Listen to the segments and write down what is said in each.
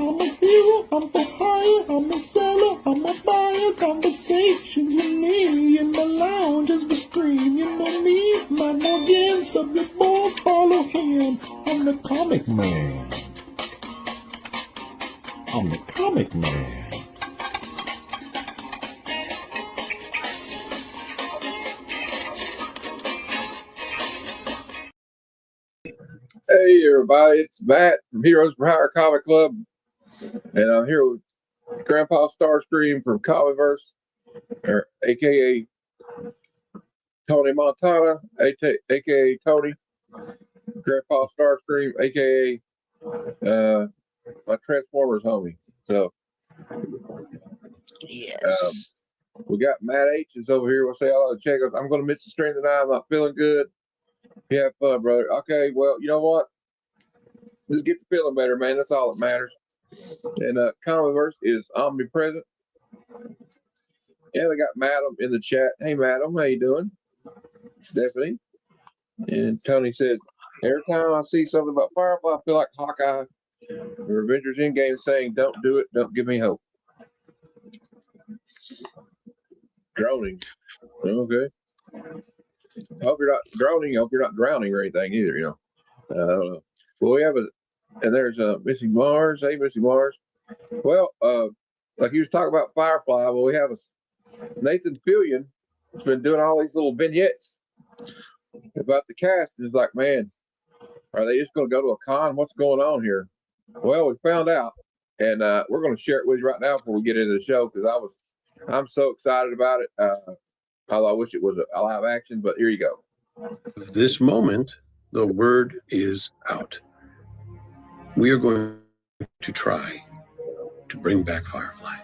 I'm a hero, I'm for hire, I'm a seller, I'm a buyer. Conversations with me in the lounge as we scream. You know me, my Morgan, subject boy, follow him. I'm the comic man. I'm the comic man. Hey everybody, it's Matt from Heroes for Hire Comic Club, and I'm here with Grandpa Starscream from Comicverse, or aka Tony Montana, aka Tony, Grandpa Starscream, aka my Transformers homie. So Yes. we got Matt H is over here. We'll say hello to check out. I'm gonna miss the stream tonight. I'm not feeling good. You have fun, brother. Okay, well, you know what? Just get the feeling better, man. That's all that matters. And Comicverse is omnipresent. And we got Madam in the chat. Hey, Madam, how you doing? Stephanie. And Tony says, every time I see something about Firefly, I feel like Hawkeye or Avengers Endgame saying, don't do it, don't give me hope. Droning. Okay. I hope you're not droning. I hope you're not drowning or anything either, you know. I don't know. Well, we have and there's Missy Mars. Hey, Missy Mars. Well, like he was talking about Firefly, well, we have Nathan Fillion has been doing all these little vignettes about the cast. It's like, man, are they just going to go to a con? What's going on here? Well, we found out, and we're going to share it with you right now before we get into the show because I'm so excited about it. Although I wish it was a live action, but here you go. This moment, the word is out. We are going to try to bring back Firefly.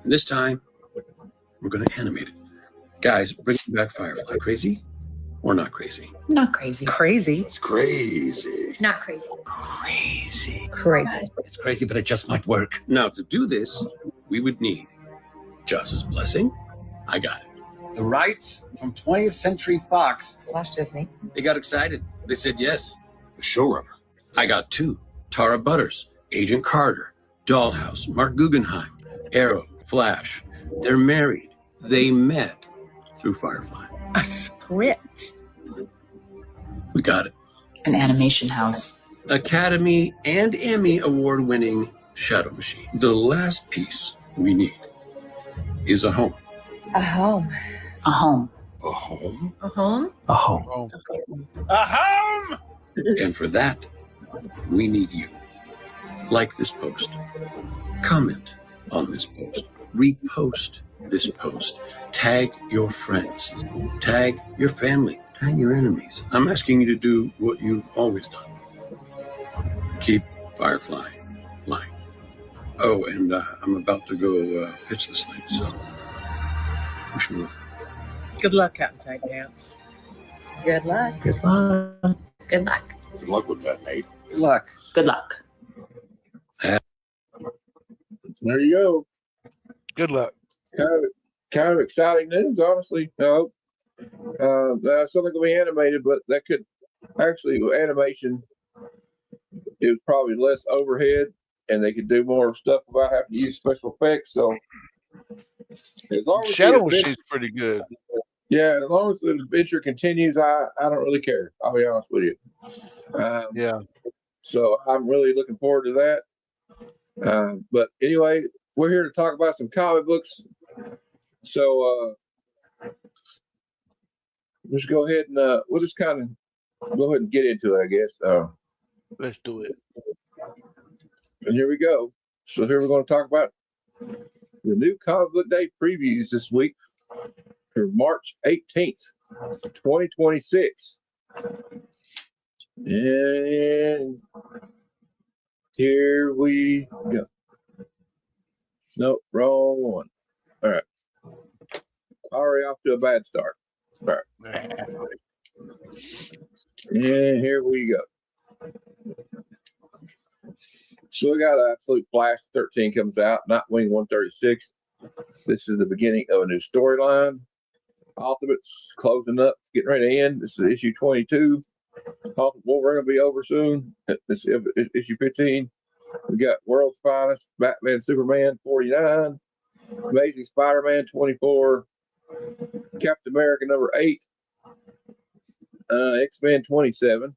And this time, we're going to animate it. Guys, bring back Firefly. Crazy or not crazy? Not crazy. Crazy. It's crazy. Not crazy. Crazy. Crazy. It's crazy, but it just might work. Now, to do this, we would need Joss's blessing. I got it. The rights from 20th Century Fox / Disney. They got excited. They said yes. The showrunner. I got 2. Tara Butters, Agent Carter, Dollhouse, Mark Guggenheim, Arrow, Flash. They're married. They met through Firefly. A script. We got it. An animation house. Academy and Emmy award-winning Shadow Machine. The last piece we need is a home. A home. A home. A home? A home? A home. A home! And for that, we need you. Like this post. Comment on this post. Repost this post. Tag your friends. Tag your family. Tag your enemies. I'm asking you to do what you've always done. Keep Firefly lying. Oh, and I'm about to go pitch this thing, so wish me luck. Good luck, Captain Tight Pants. Good luck. Good luck. Good luck. Good luck with that, Nate. Good luck. Good luck. There you go. Good luck. Kind of exciting news, honestly. No, something will be animated, but that could actually animation is probably less overhead, and they could do more stuff without having to use special effects. So, as long as Shadow Machine's pretty good. yeah, as long as the adventure continues, I don't really care. I'll be honest with you. Yeah. So I'm really looking forward to that. But anyway, we're here to talk about some comic books. So let's go ahead and we'll just kind of go ahead and get into it, I guess. Let's do it. And here we go. So here we're going to talk about the new comic book day previews this week for March 18th, 2026. And here we go. Nope, wrong one. All right. Already off to a bad start. All right. And here we go. So we got Absolute Flash 13 comes out, Nightwing 136. This is the beginning of a new storyline. Ultimate's closing up, getting ready to end. This is issue 22. Ultimate Wolverine will be over soon. This is issue 15. We got World's Finest, Batman, Superman, 49, Amazing Spider-Man, 24, Captain America, number 8, X-Men, 27,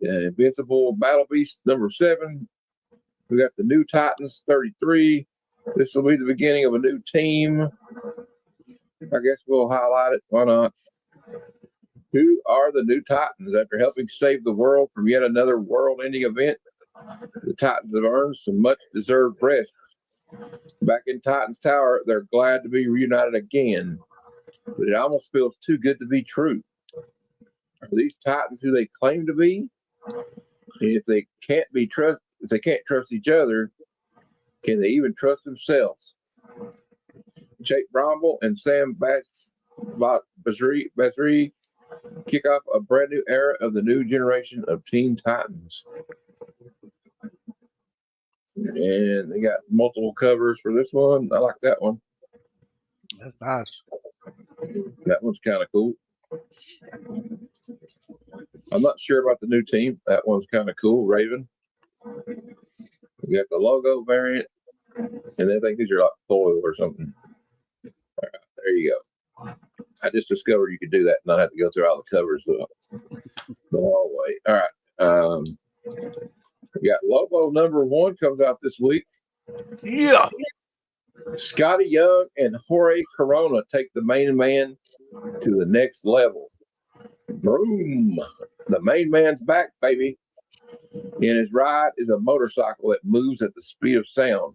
Invincible Battle Beast, number 7. We got the New Titans, 33. This will be the beginning of a new team. I guess we'll highlight it. Why not? Who are the New Titans? After helping save the world from yet another world-ending event, the Titans have earned some much-deserved rest. Back in Titans Tower, they're glad to be reunited again, but it almost feels too good to be true. Are these Titans who they claim to be? And if they can't trust each other, can they even trust themselves? Jake Bromwell and Sam Basri kick off a brand new era of the new generation of Teen Titans. And they got multiple covers for this one. I like that one. That's nice. That one's kind of cool. I'm not sure about the new team. That one's kind of cool. Raven. We got the logo variant. And I think these are like foil or something. All right, there you go. I just discovered you could do that and not have to go through all the covers the whole way. All right. We got Lobo number 1 comes out this week. Yeah. Scotty Young and Jorge Corona take the main man to the next level. Boom. The main man's back, baby. And his ride is a motorcycle that moves at the speed of sound.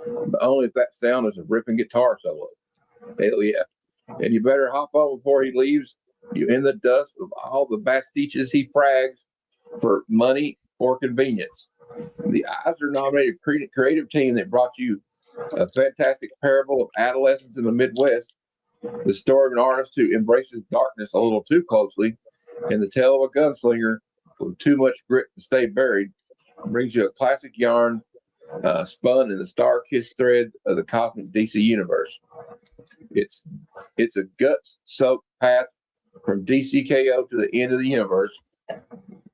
But only if that sound is a ripping guitar solo. Hell yeah. And you better hop on before he leaves you in the dust of all the pastiches he frags for money or convenience. The Eisner nominated creative team that brought you a fantastic parable of adolescence in the Midwest, the story of an artist who embraces darkness a little too closely, and the tale of a gunslinger with too much grit to stay buried, brings you a classic yarn spun in the star-kissed threads of the cosmic DC universe. It's a guts-soaked path from DCKO to the end of the universe,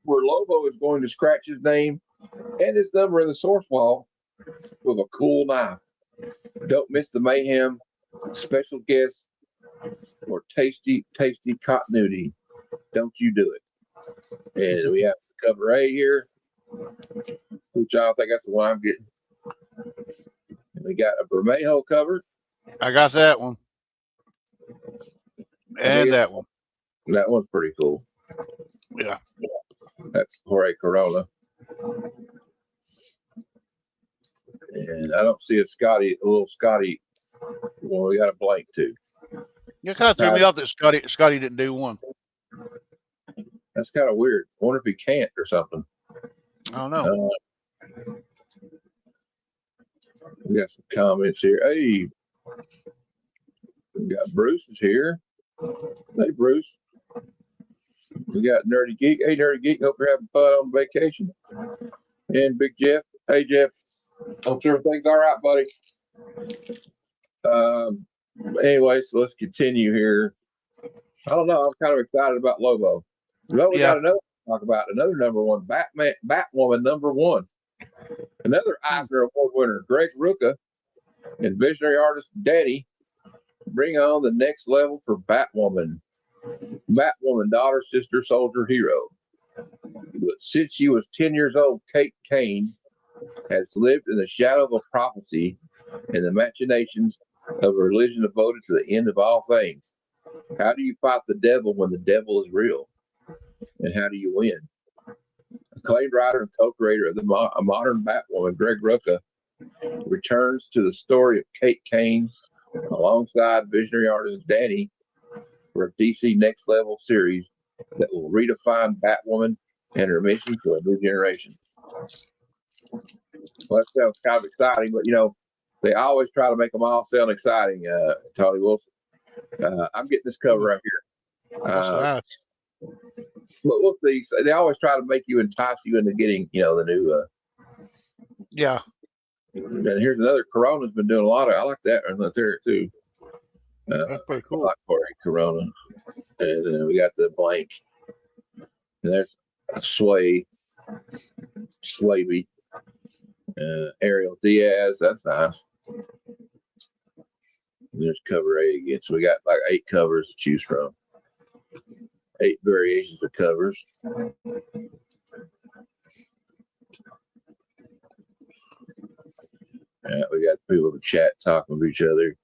where Lobo is going to scratch his name and his number in the source wall with a cool knife. Don't miss the mayhem, special guests, or tasty, tasty continuity. Don't you do it. And we have cover A here, which I think that's the one I'm getting. And we got a Bermejo cover. I got that one. And that one. That one's pretty cool. Yeah. That's Jorge Corona. And I don't see a little Scotty. Well, we got a blank too. You kind of threw me off that Scotty didn't do one. That's kind of weird. I wonder if he can't or something. I don't know. We got some comments here. Hey, we got Bruce is here. Hey, Bruce. We got Nerdy Geek. Hey, Nerdy Geek. Hope you're having fun on vacation. And Big Jeff. Hey, Jeff. Hope everything's all right, buddy. Anyway, so let's continue here. I don't know. I'm kind of excited about Lobo. Well, we got another talk about another number 1, Batwoman number 1. Another Eisner Award winner, Greg Rucka, and visionary artist Danny bring on the next level for Batwoman. Batwoman, daughter, sister, soldier, hero. But since she was 10 years old, Kate Kane has lived in the shadow of a prophecy and the machinations of a religion devoted to the end of all things. How do you fight the devil when the devil is real? And how do you win? Acclaimed writer and co-creator of the modern Batwoman, Greg Rucka, returns to the story of Kate Kane alongside visionary artist Danny for a DC Next Level series that will redefine Batwoman and her mission to a new generation. Well, that sounds kind of exciting, but they always try to make them all sound exciting. Tony Wilson, I'm getting this cover right here. We'll see. So they always try to entice you into getting, the new. Yeah. And here's another. Corona's been doing a lot of. I like that one there too. That's pretty cool. I like Corona, and we got the blank. And there's a sway. Swaby. Ariel Diaz, that's nice. There's cover 8 again. So we got like 8 covers to choose from. 8 variations of covers. We got people in the chat talking with each other.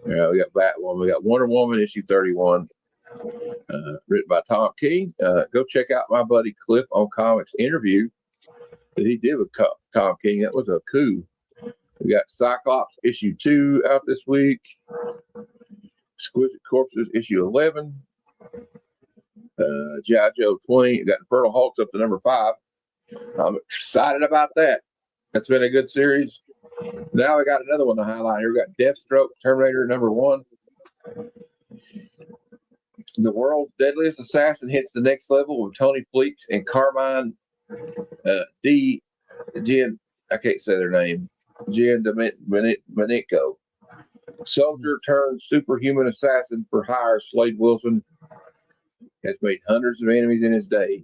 We got Batwoman. We got Wonder Woman issue 31, written by Tom King. Go check out my buddy Cliff on Comics interview that he did with Tom King. That was a coup. We got Cyclops issue 2 out this week. Exquisite Corpses issue 11. G.I. Joe 20. Got Infernal Hulks up to number 5. I'm excited about that. That's been a good series. Now we got another one to highlight here. We got Deathstroke, Terminator number 1. The world's deadliest assassin hits the next level with Tony Fleets and Carmine Jen. I can't say their name. Jen Domenico. Soldier turned superhuman assassin for hire Slade Wilson has made hundreds of enemies in his day.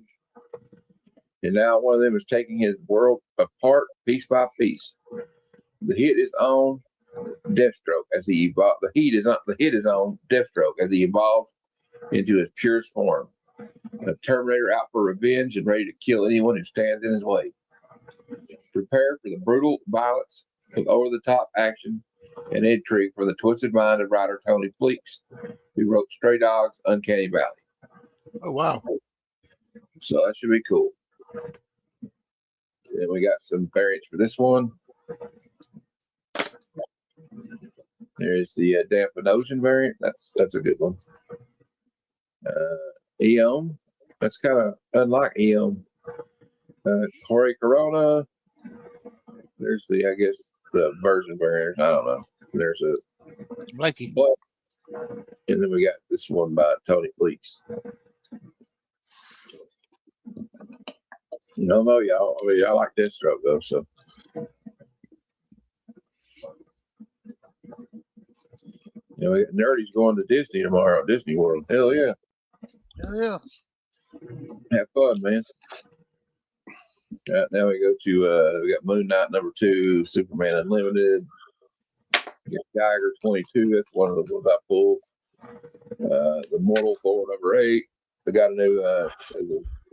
And now one of them is taking his world apart piece by piece. The hit is on Deathstroke as he evolves. The hit is on Deathstroke as he evolves into his purest form. A Terminator out for revenge and ready to kill anyone who stands in his way. Prepare for the brutal violence of over-the-top action and intrigue for the twisted mind of writer Tony Fleets, who wrote Stray Dogs, Uncanny Valley. Oh, wow. So that should be cool. Then we got some variants for this one. There's the Dampened Ocean variant. That's a good one. Eon. That's kind of unlike Eon. Jorge Corona. There's the version variant. I don't know. There's a Blakey. And then we got this one by Tony Fleets. No, y'all. I mean, I like Deathstroke though. So, we got Nerdy's going to Disney tomorrow. Disney World. Hell yeah! Hell yeah. Have fun, man. Now we go to we got Moon Knight number 2, Superman Unlimited. We got Geiger 22. That's one of the ones I pulled. The Mortal Thor number 8. We got a new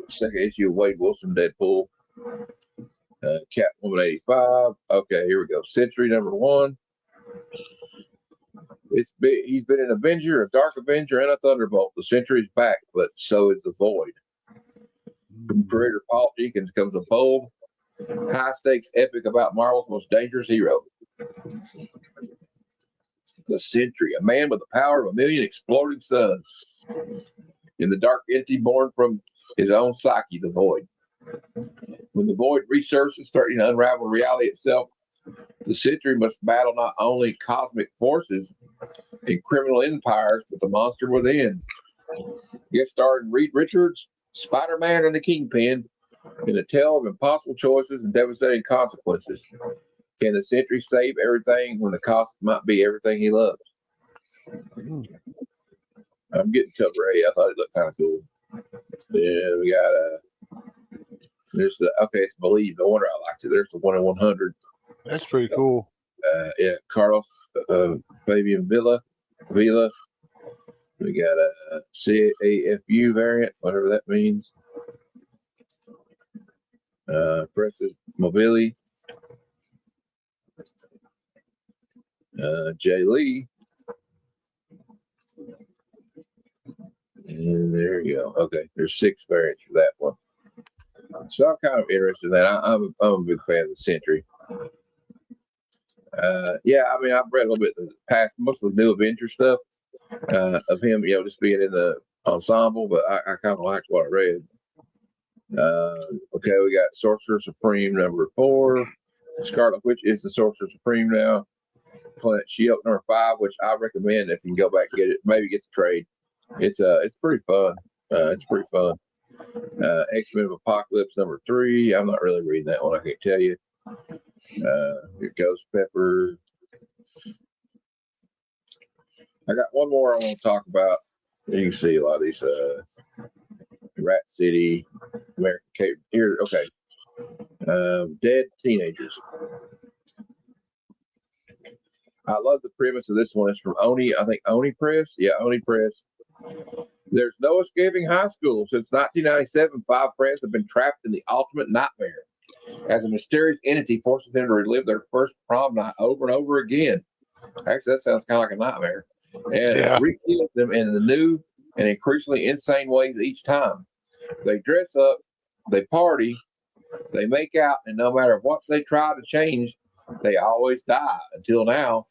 second issue of Wade Wilson Deadpool. Catwoman 85. Okay, here we go. Sentry number 1. He's been an Avenger, a Dark Avenger, and a Thunderbolt. The Sentry's back, but so is the Void. From creator Paul Jenkins comes a bold, high-stakes epic about Marvel's most dangerous hero. The Sentry, a man with the power of 1,000,000 exploding suns. In the dark entity born from his own psyche, the Void. When the Void resurfaces, threatening to unravel reality itself, the Sentry must battle not only cosmic forces and criminal empires, but the monster within. Guest starring Reed Richards, Spider-Man, and the Kingpin in a tale of impossible choices and devastating consequences. Can the Sentry save everything when the cost might be everything he loves? I'm getting cover A. I thought it looked kind of cool. Then we got there's it's Believe. No wonder I liked it. There's the 1 in 100. That's pretty cool. Carlos Fabian Villa. We got a CAFU variant, whatever that means. Presses Mobili. Jay Lee. And there you go. Okay, there's 6 variants for that one. So I'm kind of interested in that. I'm a big fan of the Sentry. I mean, I've read a little bit of the past, most of the New Avenger stuff of him, just being in the ensemble, but I kind of liked what I read. Okay, we got Sorcerer Supreme number 4. Scarlet Witch is the Sorcerer Supreme now. Planet Shield number 5, which I recommend if you can go back and get it. Maybe get the trade. It's pretty fun. X-Men of Apocalypse number 3. I'm not really reading that one. I can't tell you. Ghost Pepper. I got one more I want to talk about. You can see a lot of these Rat City, American Cape. Here, okay. Dead teenagers. I love the premise of this one. It's from Oni, I think Oni Press. Yeah, Oni Press. There's no escaping high school. Since 1997, 5 friends have been trapped in the ultimate nightmare as a mysterious entity forces them to relive their first prom night over and over again. Actually, that sounds kind of like a nightmare. And Yeah. rekills them in the new and increasingly insane ways each time. They dress up, they party, they make out, and no matter what they try to change, they always die. Until now,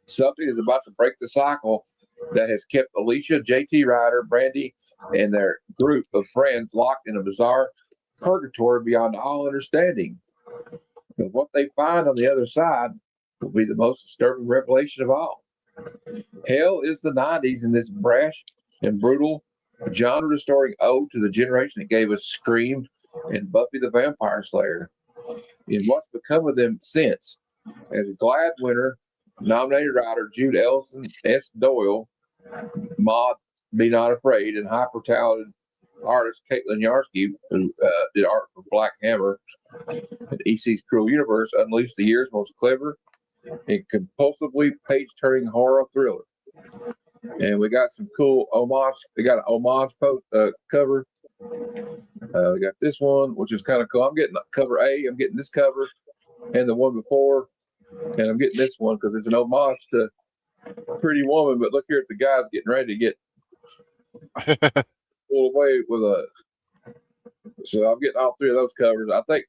something is about to break the cycle that has kept Alicia, JT Ryder, Brandy, and their group of friends locked in a bizarre purgatory beyond all understanding. But what they find on the other side will be the most disturbing revelation of all. Hell is the 90s in this brash and brutal, genre-restoring ode to the generation that gave us Scream and Buffy the Vampire Slayer. In what's become of them since, as a GLAAD winner, nominated writer Jude Ellison S. Doyle, Maud Be Not Afraid, and hyper-talented artist Caitlin Yarsky, who did art for Black Hammer and EC's Cruel Universe, unleashed the year's most clever and compulsively page-turning horror thriller. And we got some cool homage. We got an homage cover. We got this one, which is kind of cool. I'm getting cover A. I'm getting this cover and the one before. And I'm getting this one because it's an homage to Pretty Woman. But look here at the guys getting ready to get pulled away with a. So I'm getting all 3 of those covers. I think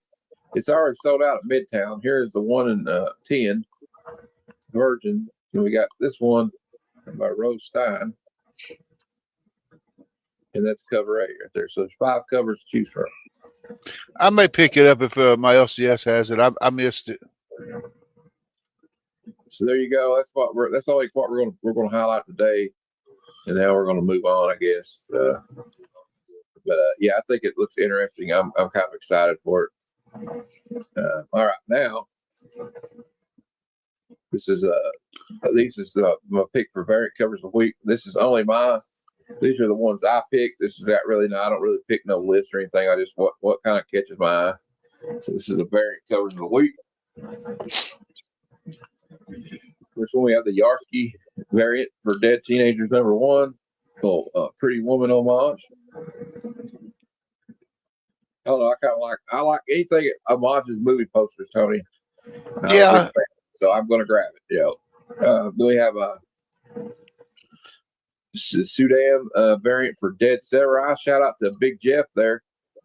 it's already sold out at Midtown. Here's the 1 in 10 Virgin. And we got this one by Rose Stein. And that's cover A right there. So there's 5 covers to choose from. I may pick it up if my LCS has it. I missed it. So there you go. That's only what we're gonna highlight today, and now we're gonna move on, I guess. But yeah, I think it looks interesting. I'm kind of excited for it. All right, now this is my pick for variant covers of the week. This is only these are the ones I picked. This is that really I don't really pick no list or anything. I just what kind of catches my eye. So this is the variant covers of the week. First one, we have the Yarsky variant for Dead Teenagers #1. Pretty Woman homage. I don't know. I like anything homages movie posters, Tony. Yeah. So I'm going to grab it. Then we have a Sudan variant for Dead Samurai. Shout out to Big Jeff there.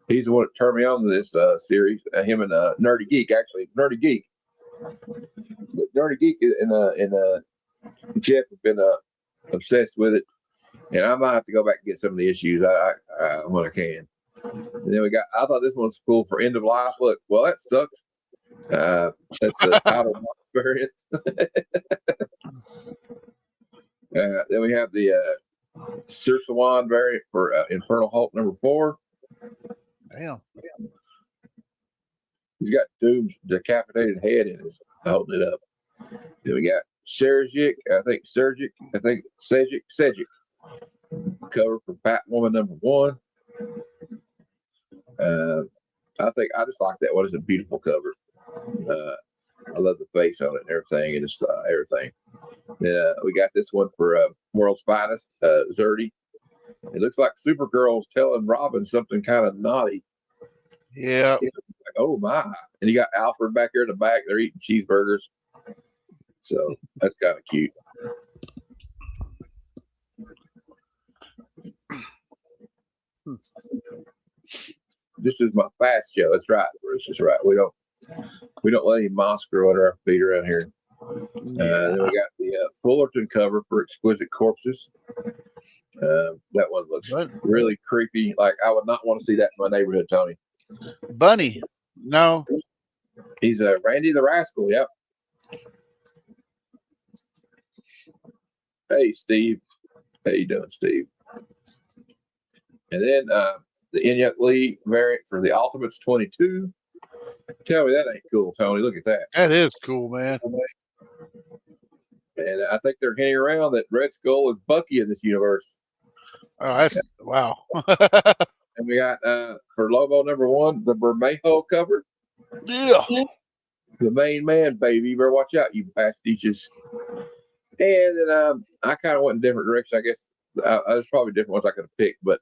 He's the one that turned me on to this series. Him and Nerdy Geek, actually. Nerdy Geek. Nerdy Geek and Jeff have been obsessed with it, and I might have to go back and get some of the issues when I can. And then I thought this one was cool for End of Life. Look, well, that sucks. That's the title variant. Then we have the Sirsawan variant for Infernal Hulk #4. Damn. He's got Doom's decapitated head in his holding it up. Then we got Sejic, Sejic cover for Batwoman #1. I think I just like that one. It's a beautiful cover. I love the face on it and everything, and just everything. We got this one for World's Finest, Zerdy. It looks like Supergirl's telling Robin something kind of naughty. Yeah. Like, oh my. And you got Alfred back here in the back. They're eating cheeseburgers. So that's kind of cute. This is my fast show. That's right, Bruce. That's right. We don't let any moss grow under our feet around here. Then we got the Fullerton cover for Exquisite Corpses. That one looks really creepy. Like I would not want to see that in my neighborhood, Tony. Bunny. No. He's Randy the Rascal. Yep. Hey, Steve. How you doing, Steve? And then the Inyuk Lee variant for the Ultimates 22. Tell me that ain't cool, Tony. Look at that. That is cool, man. And I think they're hinting around that Red Skull is Bucky in this universe. Oh, that's wow. And we got for Lobo #1, the Bermejo cover. Yeah. The main man, baby. You better watch out, you pastiches. And then I kind of went in different direction. I guess there's probably different ones I could have picked, but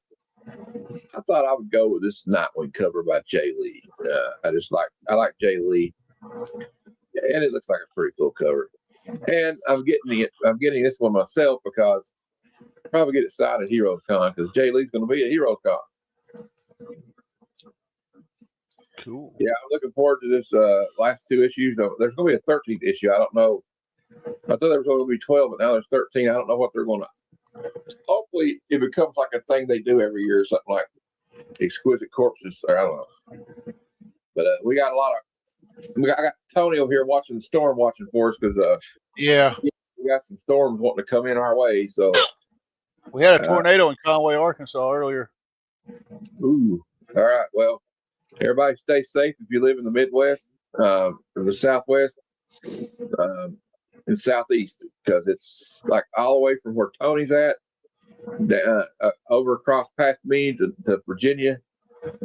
I thought I would go with this Nightwing cover by Jay Lee. I like Jay Lee, and it looks like a pretty cool cover. And I'm getting this one myself because I'll probably get it signed at Heroes Con because Jay Lee's going to be at Heroes Con. Cool. Yeah, I'm looking forward to this last two issues. There's going to be a 13th issue. I don't know. I thought there was going to be 12, but now there's 13. I don't know what they're going to. Hopefully, it becomes like a thing they do every year, something like Exquisite Corpses, or I don't know. But we got I got Tony over here watching the storm, watching for us because Yeah. we got some storms wanting to come in our way. So We had a tornado in Conway, Arkansas earlier. ooh, all right. Well, everybody stay safe if you live in the Midwest or the Southwest and Southeast, because it's like all the way from where Tony's at, over across past me to Virginia,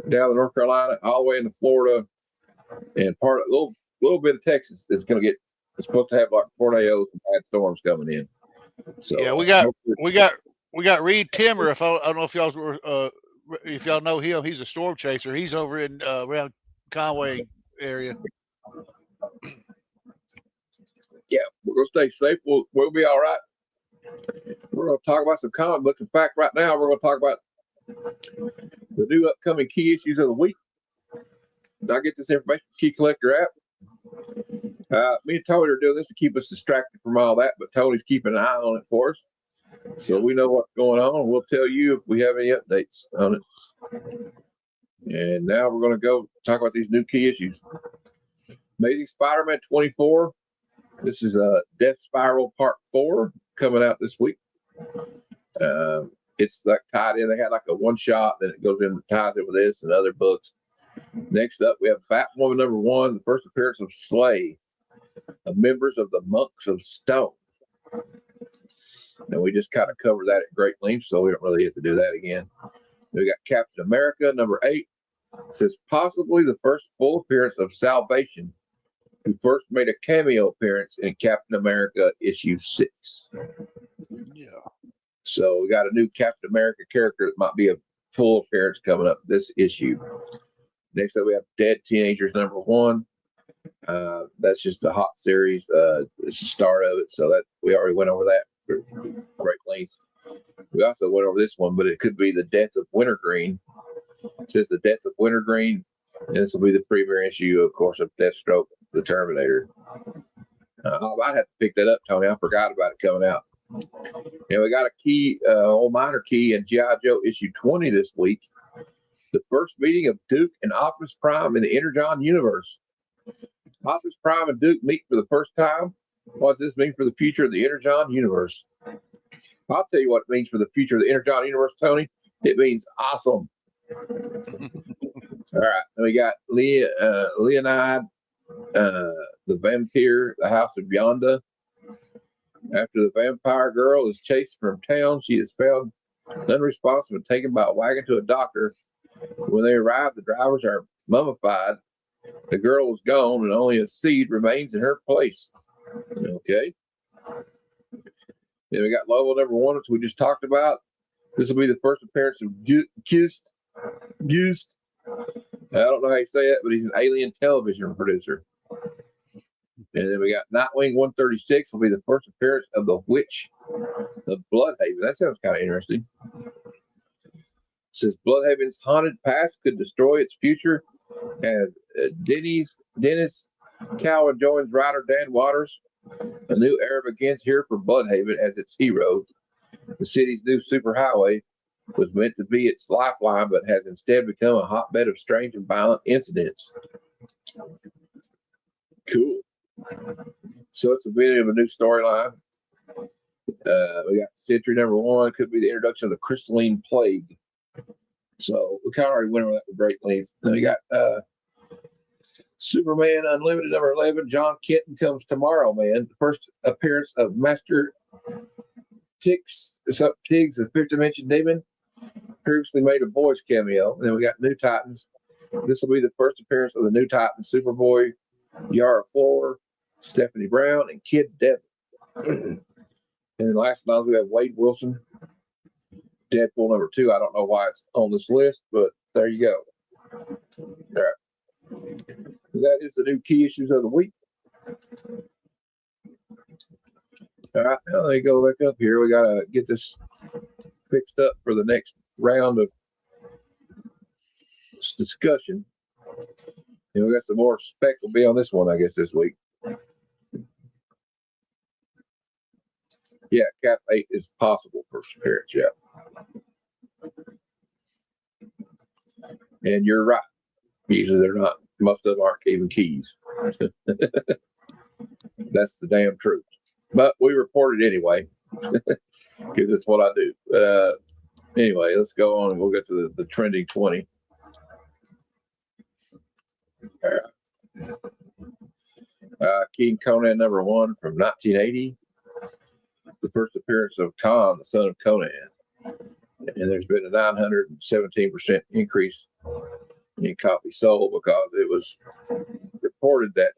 down to North Carolina, all the way into Florida, and part of a little bit of Texas is going to get. It's supposed to have like tornadoes and bad storms coming in. So Yeah, we got Reed Timmer. I don't know if y'all know him. He's a storm chaser. He's over in around Conway area. Yeah, we're gonna stay safe. We'll be all right. We're gonna talk about some comic books. In fact, right now we're gonna talk about the new upcoming key issues of the week. I get this information from Key Collector app. Me and Tony are doing this to keep us distracted from all that, but Tony's keeping an eye on it for us, so we know what's going on. We'll tell you if we have any updates on it. And now we're going to go talk about these new key issues. Amazing Spider-Man 24. This is Death Spiral Part 4 coming out this week. It's like tied in. They had like a one shot, then it goes in and ties it with this and other books. Next up, we have Batwoman #1, the first appearance of Slay, members of the Monks of Stone. And we just kind of covered that at great length, so we don't really have to do that again. We got Captain America #8. It says possibly the first full appearance of Salvation, who first made a cameo appearance in Captain America issue 6. Yeah. So we got a new Captain America character that might be a full appearance coming up this issue. Next up, we have Dead Teenagers #1. That's just a hot series. It's the start of it, so that we already went over that for great length. We also went over this one, but it could be the Death of Wintergreen. It says the Death of Wintergreen, and this will be the premiere issue, of course, of Deathstroke, the Terminator. I might have to pick that up, Tony. I forgot about it coming out. And we got a key, old minor key in G.I. Joe issue 20 this week. The first meeting of Duke and Optimus Prime in the Energon universe. Optimus Prime and Duke meet for the first time. What does this mean for the future of the Energon universe? I'll tell you what it means for the future of the Energon universe, Tony. It means awesome. All right. And we got Leonide, the vampire, the House of Yonda. After the vampire girl is chased from town, she is found unresponsive and taken by a wagon to a doctor. When they arrive, the drivers are mummified. The girl is gone, and only a seed remains in her place. Okay. Then we got Level #1, which we just talked about. This will be the first appearance of Gust. I don't know how you say it, but he's an alien television producer. And then we got Nightwing 136 will be the first appearance of the Witch of Bloodhaven. That sounds kind of interesting. It says Bloodhaven's haunted past could destroy its future as Dennis Cowan joins writer Dan Waters. A new era begins here for Bloodhaven as its hero. The city's new superhighway was meant to be its lifeline, but has instead become a hotbed of strange and violent incidents. Cool. So it's a bit of a new storyline. We got Century #1, could be the introduction of the crystalline plague. So we kind of already went over that with great length. Then we got Superman Unlimited #11. John Kenton comes tomorrow, man. The first appearance of Master Tiggs, the fifth dimension demon, previously made a voice cameo. And then we got New Titans. This will be the first appearance of the new Titan Superboy, Yara Flor, Stephanie Brown, and Kid Devin. And then last month we have Wade Wilson, Deadpool number 2. I don't know why it's on this list, but there you go. All right. That is the new key issues of the week. All right, now they go back up here. We got to get this fixed up for the next round of discussion. And we got some more spec will be on this one, I guess, this week. Yeah, Cap 8 is possible for appearance, yeah. And you're right. Usually they're not. Most of them aren't even keys. That's the damn truth. But we report it anyway, because it's what I do. Anyway, let's go on and we'll get to the trending 20. King Conan number 1 from 1980. The first appearance of Khan, the son of Conan. And there's been a 917% increase in copies sold because it was reported that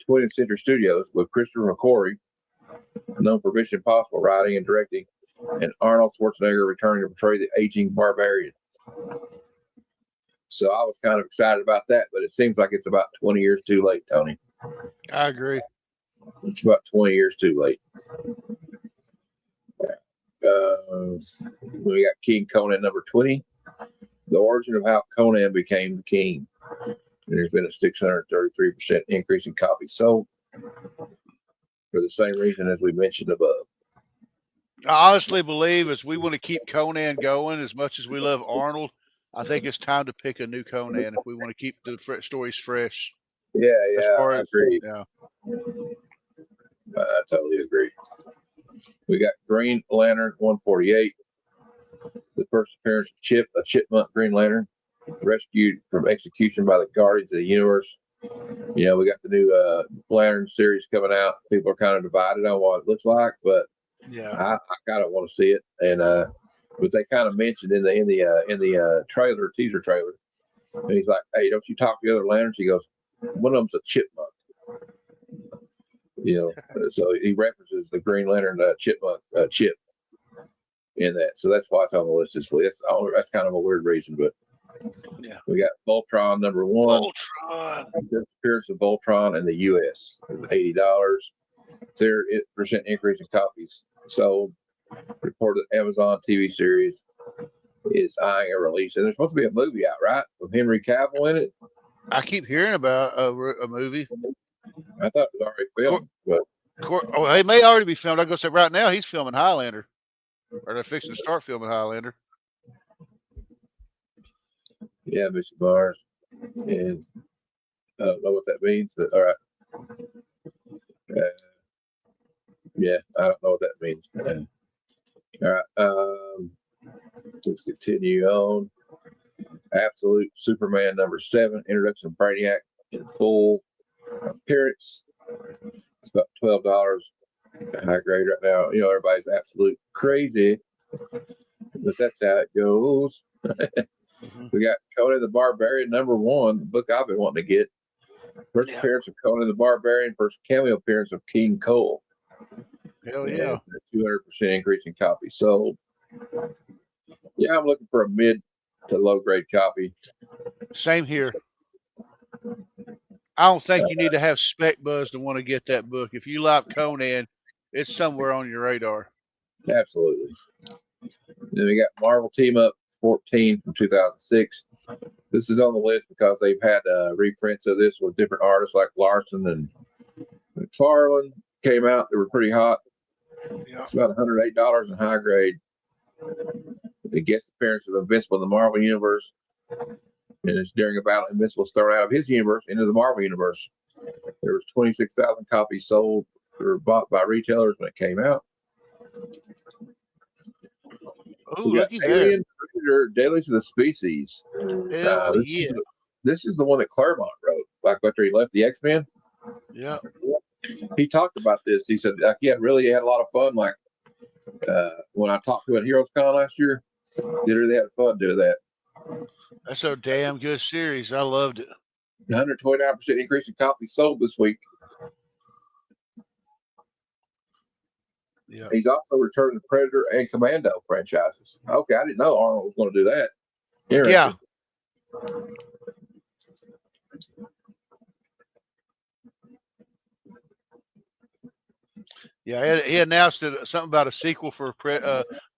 20th Century Studios with Christopher McQuarrie, known for Mission Impossible writing and directing, and Arnold Schwarzenegger returning to portray the aging barbarian. So I was kind of excited about that, but it seems like it's about 20 years too late, Tony. I agree. It's about 20 years too late. We got King Conan number 20. The origin of how Conan became the king. There's been a 633% increase in copies sold for the same reason as we mentioned above. I honestly believe as we want to keep Conan going as much as we love Arnold, I think it's time to pick a new Conan if we want to keep the stories fresh. Yeah, I agree. Yeah. I totally agree. We got Green Lantern 148. The first appearance of Chip, a chipmunk Green Lantern, rescued from execution by the Guardians of the Universe. You know, we got the new Lantern series coming out. People are kind of divided on what it looks like, but Yeah. I kind of want to see it. And but they kind of mentioned in the trailer, teaser trailer, and he's like, "Hey, don't you talk to the other Lanterns?" He goes, "One of them's a chipmunk." You know, so he references the Green Lantern chipmunk Chip in that. So that's why it's on the list this week. That's kind of a weird reason, but Yeah. We got Voltron number 1. Voltron. The appearance of Voltron in the U.S. $80. 30% increase in copies sold. Reported Amazon TV series is eyeing a release, and there's supposed to be a movie out, right, with Henry Cavill in it. I keep hearing about a movie. I thought it was already filmed, but It may already be filmed. I go say right now he's filming Highlander, or they're fixing to start filming Highlander. yeah, Mr. Mars, and I don't know what that means, but all right. Yeah, I don't know what that means. All right, let's continue on. Absolute Superman number 7, introduction of Brainiac in full appearance. It's about $12 high grade right now. You know, everybody's absolute crazy, but that's how it goes. We got Conan the Barbarian number 1, the book I've been wanting to get. First appearance of Conan the Barbarian, first cameo appearance of King Cole. Hell yeah. 200% increase in copies sold. Yeah, I'm looking for a mid to low grade copy. Same here. I don't think you need to have spec buzz to want to get that book. If you like Conan, it's somewhere on your radar. Absolutely. Then we got Marvel Team Up 14 from 2006. This is on the list because they've had reprints of this with different artists like Larson and McFarlane came out. They were pretty hot. Yeah. It's about $108 in high grade. The guest appearance of Invincible in the Marvel Universe. And it's during a battle Invincible's thrown out of his universe into the Marvel Universe. There was 26,000 copies sold or bought by retailers when it came out. Oh, We got looky there. Alien Predator Dailies of the Species. Hell yeah. This is the one that Claremont wrote, like after he left the X-Men. Yeah. He talked about this. He said he had a lot of fun. Like when I talked to him at Heroes Con last year, he really had fun doing that. That's a damn good series. I loved it. 129% increase in copies sold this week. Yeah. He's also returned the Predator and Commando franchises. Okay, I didn't know Arnold was going to do that. Interesting. Yeah, he announced something about a sequel for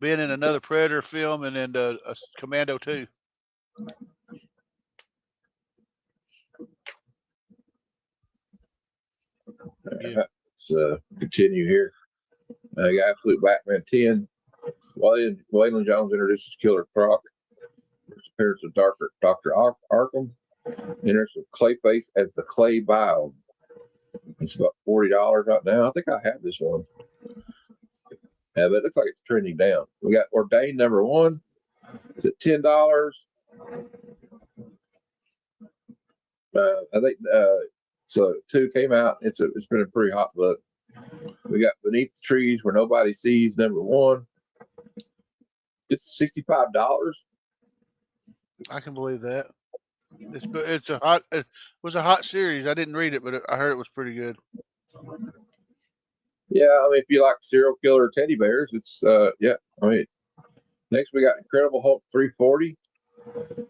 being in another Predator film and then a Commando 2. Yeah. Let's continue here. You got Absolute Batman 10. Waylon Jones introduces Killer Croc. First appearance of Dr. Arkham. Enters of Clayface as the Clay Biome. It's about $40 right now. I think I have this one. Yeah, but it looks like it's trending down. We got Ordained #1. It's at $10. I think so. 2 came out. It's been a pretty hot book. We got Beneath the Trees Where Nobody Sees #1. It's $65. I can believe that. It was a hot series. I didn't read it, but I heard it was pretty good. Yeah, I mean, if you like serial killer teddy bears, it's yeah. I mean, next we got Incredible Hulk 340.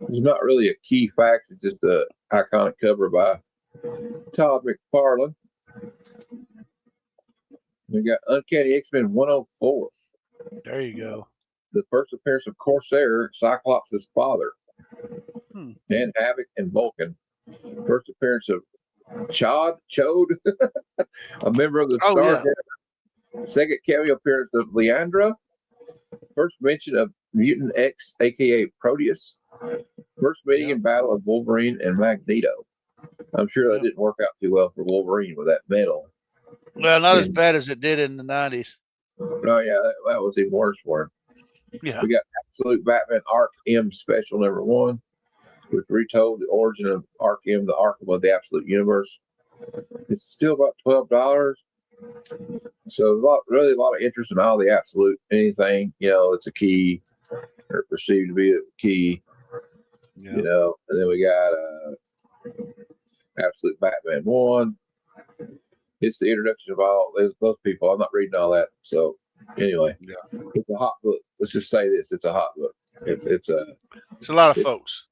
It's not really a key fact. It's just a iconic cover by Todd McFarlane. We got Uncanny X-Men 104. There you go. The first appearance of Corsair, Cyclops' father, and Havoc and Vulcan. First appearance of Chode, a member of the Star. Yeah. Second cameo appearance of Leandra. First mention of Mutant X, aka Proteus. First meeting in battle of Wolverine and Magneto. I'm sure that didn't work out too well for Wolverine with that medal. Well, not as bad as it did in the 90s. Oh yeah, that was even worse for him. Yeah. We got Absolute Batman Arc M Special #1, which retold the origin of Arc M, the Arkham of the Absolute Universe. It's still about $12. So really a lot of interest in all the Absolute anything, it's a key or perceived to be a key, And then we got Absolute Batman 1. It's the introduction of all those people. I'm not reading all that. So anyway, It's a hot book. Let's just say this: it's a hot book. It's a lot of folks.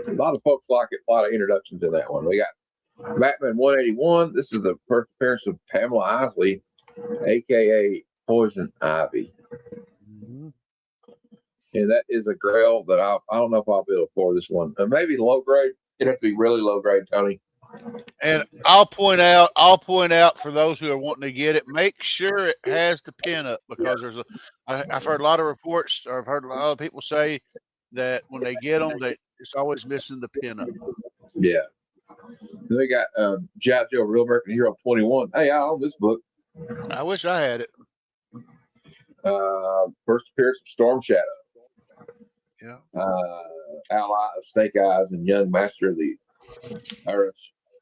A lot of folks like it. A lot of introductions in that one. We got Batman 181. This is the first appearance of Pamela Isley, aka Poison Ivy, and that is a grail that I don't know if I'll be able to afford this one. Maybe low grade. It'd have to be really low grade, Tony. And I'll point out for those who are wanting to get it, make sure it has the pin up, because I've heard a lot of reports, or I've heard a lot of people say that when they get them, it's always missing the pin up. Yeah. Then we got G.I. Joe Real American Hero 21. Hey, I own this book. I wish I had it. First appearance of Storm Shadow. Yeah. Ally of Snake Eyes and young master of the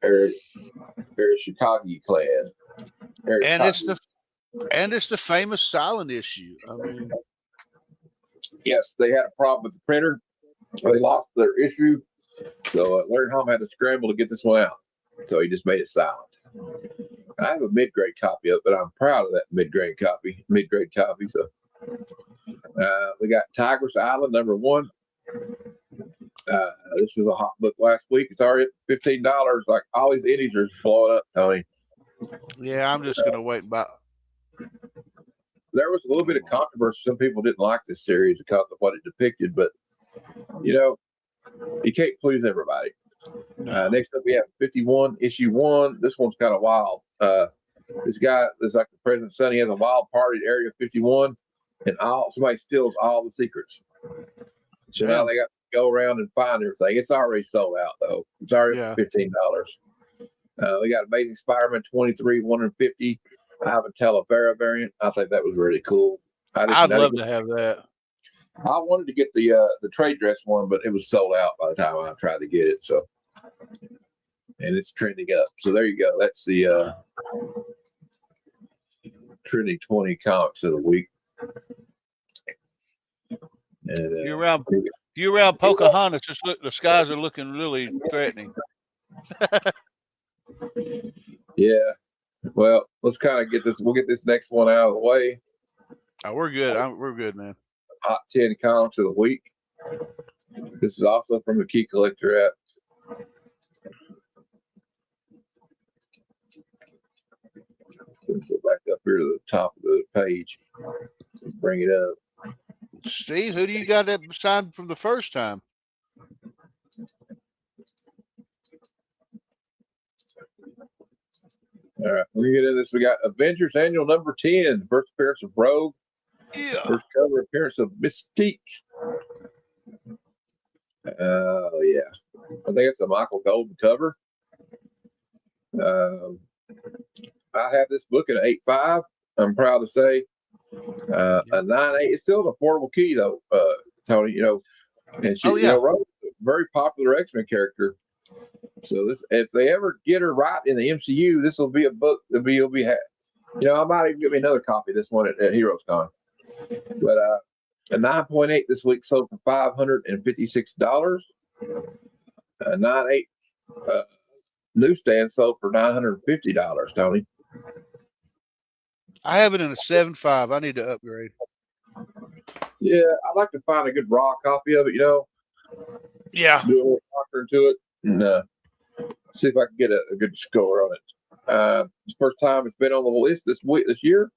Arashikage clan. And it's the famous silent issue. I mean, yes, they had a problem with the printer. They lost their issue, so Larry Hom had to scramble to get this one out. So he just made it silent. I have a mid-grade copy of it, but I'm proud of that mid-grade copy. So we got Tigress Island #1. This was a hot book last week. It's already at $15. Like all these indies are blowing up, Tony. Yeah, I'm just gonna wait about. There was a little bit of controversy. Some people didn't like this series because of what it depicted, but you can't please everybody. Next up, we have 51 issue 1. This one's kind of wild. This guy is like the President's son. He has a wild party at Area 51, and somebody steals all the secrets. So now they got to go around and find everything. It's already sold out though. It's already $15. We got Amazing Spider-Man 23 150. I have a Talavera variant. I think that was really cool. I'd love to have that. I wanted to get the trade dress one, but it was sold out by the time I tried to get it. So, and it's trending up. So there you go. That's the trending 20 comics of the week. And, you're around Pocahontas, just look, the skies are looking really threatening. Yeah. Well, let's kind of get this. We'll get this next one out of the way. Oh, we're good. We're good, man. Hot 10 comics of the week. This is also from the Key Collector app. Let's go back up here to the top of the page. Bring it up. Steve, who do you got that signed from the first time? All right, we get into this. We got Avengers Annual number 10, first appearance of Rogue, Yeah. first cover appearance of Mystique. Oh, yeah. I think it's a Michael Golden cover. I have this book at 8.5. I'm proud to say. A 9.8. It's still an affordable key, though, Tony. You know, and she, Oh, yeah. you know, Rogue's a very popular X-Men character. So this, if they ever get her right in the MCU, this will be a book that will be had. You know, I might even get me another copy of this one at Heroes Con. But a 9.8 this week sold for $556. A 9.8 newsstand sold for $950. Tony. I have it in a 7.5. I need to upgrade. Yeah, I'd like to find a good raw copy of it. You know. Yeah. Do a little doctor to it and see if I can get a good score on it. It's the first time it's been on the list this year.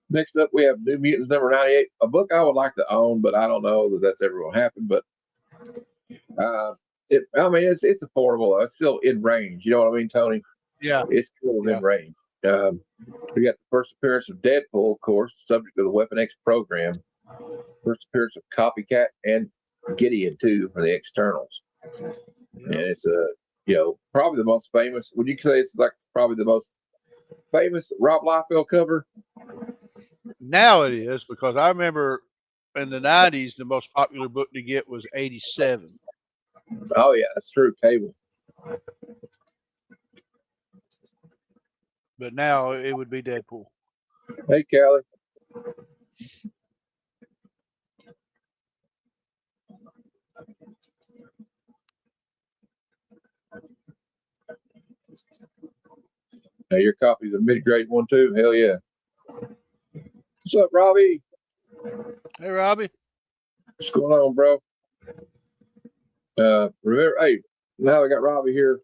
Next up, we have New Mutants number 98, a book I would like to own, but I don't know that that's ever going to happen. But it's affordable. It's still in range. You know what I mean, Tony? Yeah. It's still in range. We got the first appearance of Deadpool, of course, subject to the Weapon X program. First appearance of Copycat and Gideon too for the externals. Yep. And it's probably the most famous. Would you say it's like probably the most famous Rob Liefeld cover? Now it is, because I remember in the 90s the most popular book to get was 87. Oh yeah, that's true. Cable. But now it would be Deadpool. Hey, Callie. Now your copy's a mid-grade one too. Hell yeah. What's up, Robbie? Hey, Robbie. What's going on, bro? Remember, hey, now we got Robbie here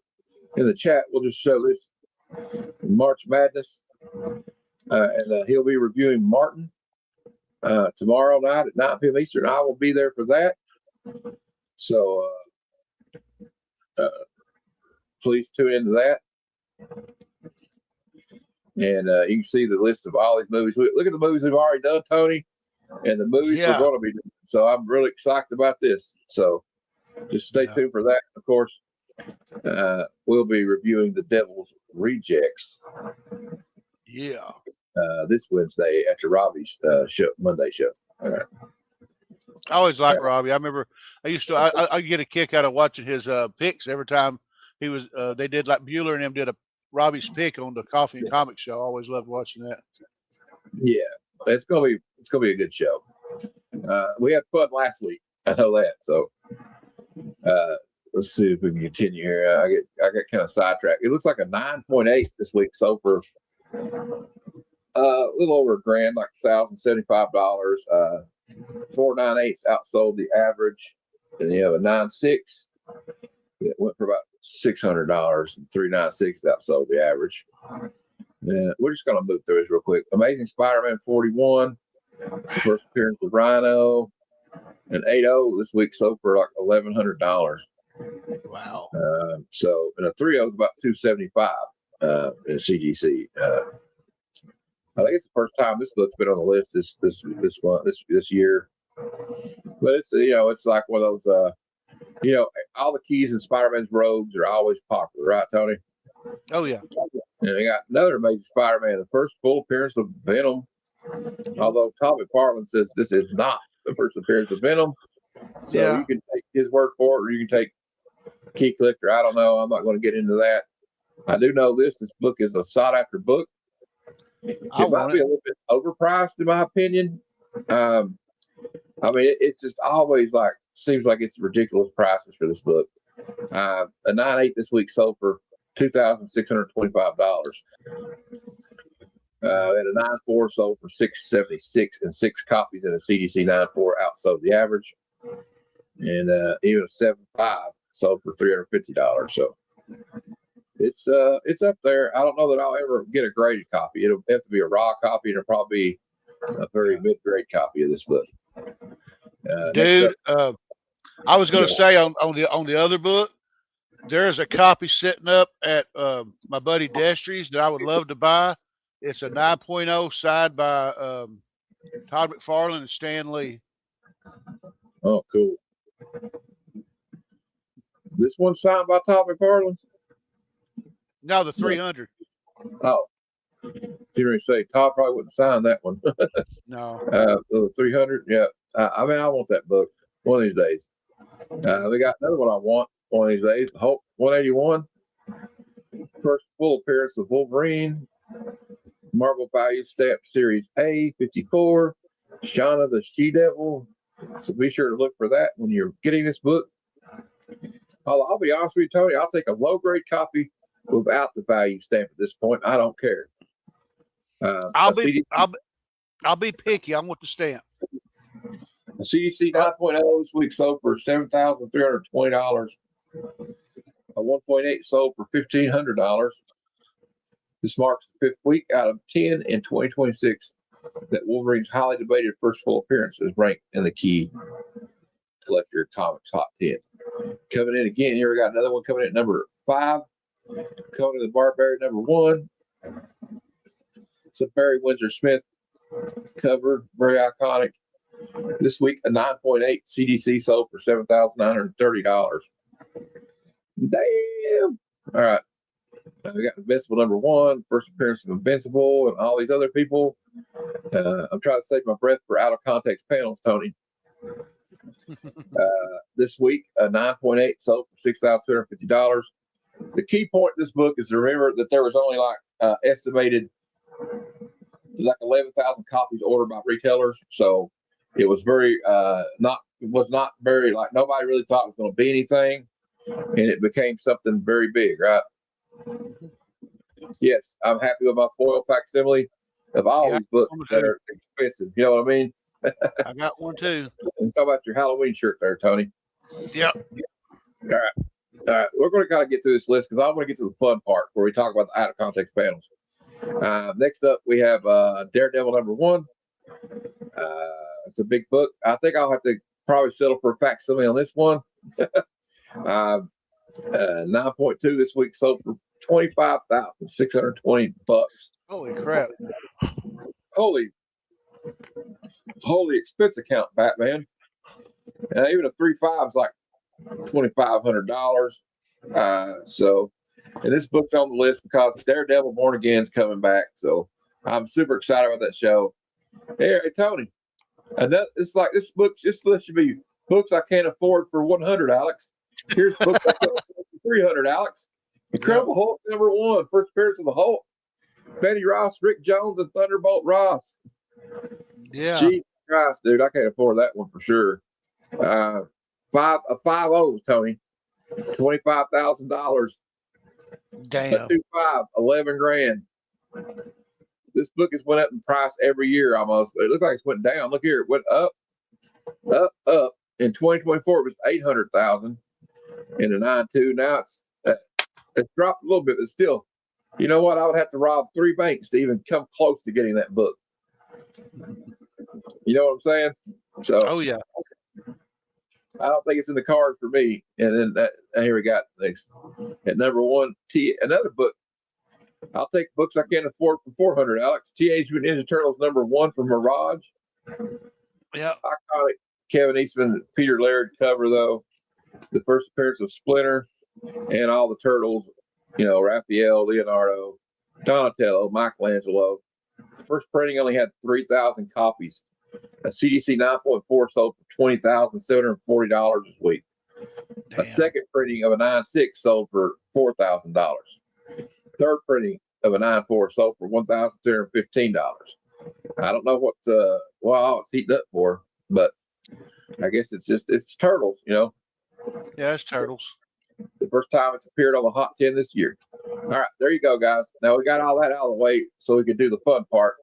in the chat. We'll just show this March Madness, and he'll be reviewing Martin tomorrow night at 9 p.m. Eastern. I will be there for that. So please tune into that. And you can see the list of all these movies. Look at the movies we've already done, Tony, and the movies we're going to be doing. So I'm really excited about this. So just stay tuned for that. Of course, we'll be reviewing The Devil's Rejects. Yeah. This Wednesday after Robbie's Monday show. All right. I always liked Robbie. I remember I get a kick out of watching his picks every time he was. They did like Bueller and them did a Robbie's pick on the Coffee and Comic Show. I always loved watching that. Yeah, it's gonna be a good show. We had fun last week. I know that. So let's see if we can continue here. I got kind of sidetracked. It looks like a 9.8 this week. So for a little over $1,000, like $1,075. 4.98s outsold the average, and you have a 9.6 that went for about $600, and 3.96 outsold the average. Yeah, we're just gonna move through this real quick. Amazing Spider-Man 41, it's the first appearance of Rhino, and 8.0 this week sold for like $1,100. Wow. So and a 3.0 is about $275 in CGC. I think it's the first time this book's been on the list this year. But it's it's like one of those all the keys in Spider-Man's robes are always popular, right, Tony? Oh yeah. And we got another Amazing Spider-Man, the first full appearance of Venom. Although Tommy Parlin says this is not the first appearance of Venom. So you can take his word for it, or you can take Key Collector. I don't know. I'm not going to get into that. I do know this book is a sought after book. It might be a little bit overpriced, in my opinion. I mean, it's just always like seems like it's ridiculous prices for this book. A 9.8 this week sold for $2,625. And a 9.4 sold for $676, and 6 copies in a CDC 9.4 outsold the average. And even a 7.5 sold for $350. So it's up there. I don't know that I'll ever get a graded copy. It'll have to be a raw copy, and it'll probably be a very mid-grade copy of this book. Dude, I was going to say on the other book, there's a copy sitting up at my buddy Destry's that I would love to buy. It's a 9.0 signed by Todd McFarlane and Stan Lee. Oh, cool. This one's signed by Todd McFarlane? No, the 300. Oh. You say Todd probably wouldn't sign that one. No. The 300, yeah. I mean, I want that book one of these days. They got another one I want one of these days. Hulk 181. First full appearance of Wolverine. Marvel Value Stamp Series A 54. Shauna the She-Devil. So be sure to look for that when you're getting this book. I'll be honest with you, Tony. I'll take a low-grade copy without the value stamp at this point. I don't care. I'll be picky. I want the stamp. A CDC 9.0 this week sold for $7,320. A 1.8 sold for $1,500. This marks the 5th week out of 10 in 2026 that Wolverine's highly debated first full appearance is ranked in the key collector comics top 10. Coming in again, here we got another one coming in at number 5. Coming to the Barbarian number 1. It's a Barry Windsor Smith cover, very iconic. This week, a 9.8 CDC sold for $7,930. Damn. All right. Now we got Invincible number 1, first appearance of Invincible, and all these other people. I'm trying to save my breath for out of context panels, Tony. This week, a 9.8 sold for $6,250. The key point in this book is to remember that there was only like estimated like 11,000 copies ordered by retailers. So it was very not very, like, nobody really thought it was going to be anything, and it became something very big, right? Yes, I'm happy with my foil facsimile of all these books that are expensive. You know what I mean? I got one too. And talk about your Halloween shirt there, Tony. Yep. All right. We're going to kind of get through this list because I want to get to the fun part where we talk about the out of context panels. Next up, we have Daredevil number 1. It's a big book. I think I'll have to probably settle for a facsimile on this one. 9.2 this week sold for $25,620. Holy crap! Holy expense account, Batman. Even a 3.5 is like $2,500. So, and this book's on the list because Daredevil Born Again is coming back. So I'm super excited about that show. Hey, Tony, it's like this book. This list should be books I can't afford for 100, Alex. Here's books I can't afford for 300, Alex. Incredible Hulk number 1, first appearance of the Hulk. Betty Ross, Rick Jones, and Thunderbolt Ross. Yeah. Jesus Christ, dude, I can't afford that one for sure. 5.0, Tony, $25,000. Damn. A 2.5, $11,000. This book has went up in price every year almost. It looks like it's went down. Look here, it went up. In 2024, it was $800,000 in a 9.2. Now it's dropped a little bit, but still, you know what? I would have to rob 3 banks to even come close to getting that book. You know what I'm saying? So, oh yeah. I don't think it's in the cards for me. And then here we got next at number 1, another book. I'll take books I can't afford for 400, Alex. Teenage Mutant Ninja Turtles number 1 from Mirage. Yeah. Iconic Kevin Eastman, Peter Laird cover, though. The first appearance of Splinter and all the Turtles, Raphael, Leonardo, Donatello, Michelangelo. The first printing only had 3,000 copies. A CDC 9.4 sold for $20,740 this week. Damn. A second printing of a 9.6 sold for $4,000. Third printing of a 9.4 sold for $1,315. I don't know what it's heating up for. but I guess it's turtles. Yeah, it's turtles. The first time it's appeared on the Hot 10 this year. All right, there you go, guys. Now we got all that out of the way so we can do the fun part.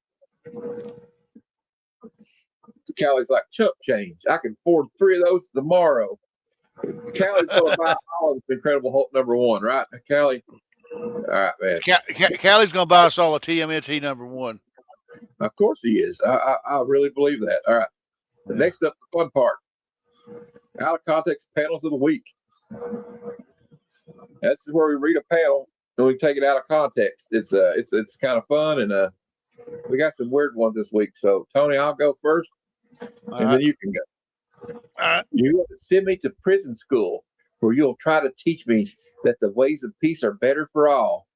Callie's like, chump change. I can afford 3 of those tomorrow. Callie's going to buy all of this Incredible Hulk #1, right? Callie? All right, man. Callie's going to buy us all a TMNT #1. Of course he is. I really believe that. All right. The next up, the fun part. Out of context panels of the week. That's where we read a panel and we take it out of context. It's kind of fun, and we got some weird ones this week. So Tony, I'll go first, and then you can go. You have to send me to prison school where you'll try to teach me that the ways of peace are better for all.